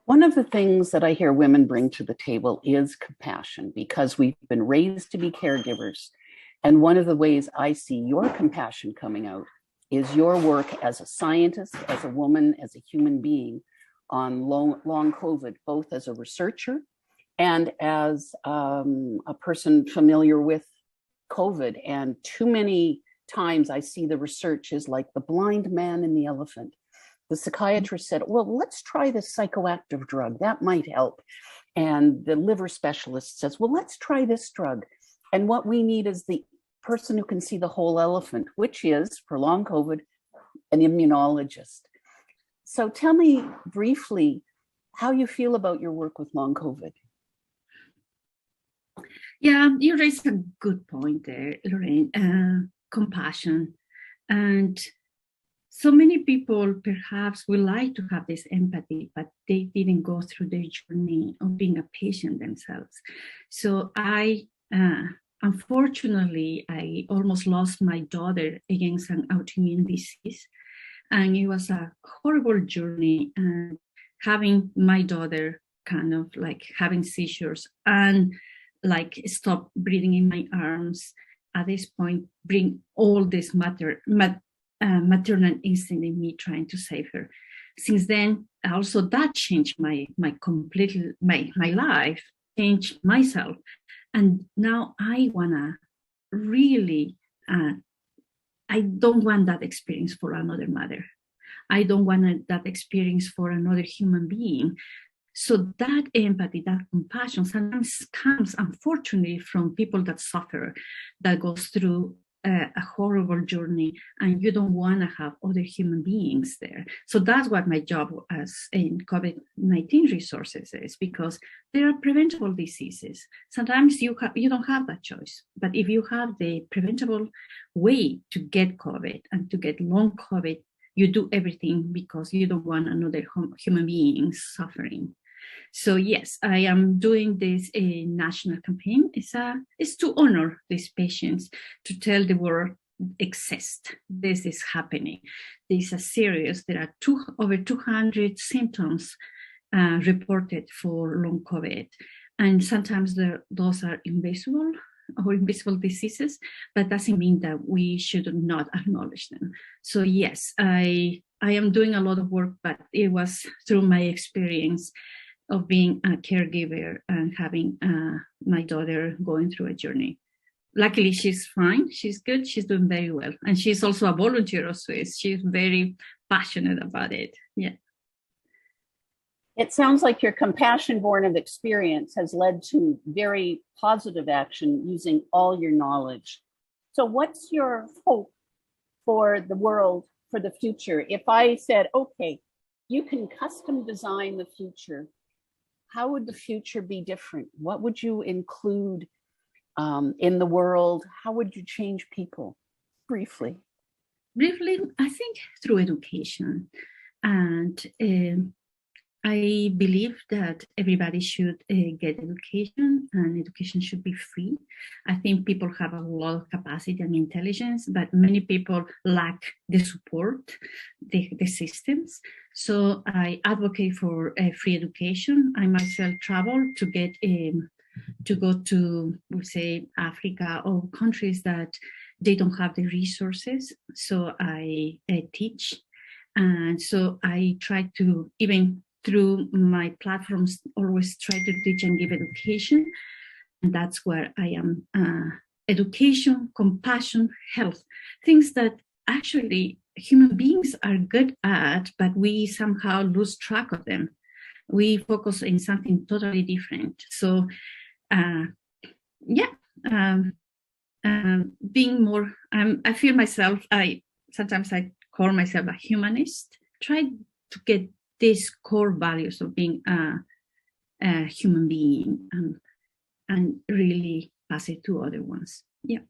One of the things that I hear women bring to the table is compassion because we've been raised to be caregivers. And one of the ways I see your compassion coming out is your work as a scientist, as a woman, as a human being on long COVID, both as a researcher and as a person familiar with COVID. And too many times I see the research is like the blind man and the elephant. The psychiatrist said, well, let's try this psychoactive drug. That might help. And the liver specialist says, well, let's try this drug. And what we need is the person who can see the whole elephant, which is, for long COVID, an immunologist. So tell me briefly how you feel about your work with long COVID. Yeah, you raised a good point there, Lorraine. Compassion. And so many people perhaps would like to have this empathy, but they didn't go through the journey of being a patient themselves. So unfortunately, I almost lost my daughter against an autoimmune disease. And it was a horrible journey. And having my daughter kind of like having seizures and like stop breathing in my arms, at this point, bring all this maternal instinct in me trying to save her. Since then, also that changed my life, changed myself. And now I wanna really, I don't want that experience for another mother. I don't want that experience for another human being. So that empathy, that compassion sometimes comes, unfortunately, from people that suffer, that goes through a horrible journey, and you don't want to have other human beings there. So that's what my job as in COVID-19 resources is, because there are preventable diseases. Sometimes you don't have that choice, but if you have the preventable way to get COVID and to get long COVID, you do everything because you don't want another human being suffering. So yes, I am doing this national campaign. It's to honor these patients, to tell the world exist. This is happening. This is serious. There are over 200 symptoms reported for long COVID, and sometimes those are invisible or invisible diseases, but doesn't mean that we should not acknowledge them. So yes, I am doing a lot of work, but it was through my experience of being a caregiver and having my daughter going through a journey. Luckily, she's fine. She's good. She's doing very well. And she's also a volunteer of Swiss. She's very passionate about it. Yeah. It sounds like your compassion born of experience has led to very positive action using all your knowledge. So what's your hope for the world, for the future? If I said, okay, you can custom design the future, how would the future be different? What would you include in the world? How would you change people? Briefly. Briefly, I think through education. And I believe that everybody should get education, and education should be free. I think people have a lot of capacity and intelligence, but many people lack the support, the systems. So I advocate for free education. I myself travel to get to go to, we say, Africa or countries that they don't have the resources. So I teach, and so I try to, even through my platforms, always try to teach and give education. And that's where I am. Education, compassion, health, things that actually human beings are good at, but we somehow lose track of them. We focus in something totally different. So, being more, I feel myself, sometimes I call myself a humanist, try to get these core values of being a human being and really pass it to other ones. Yeah.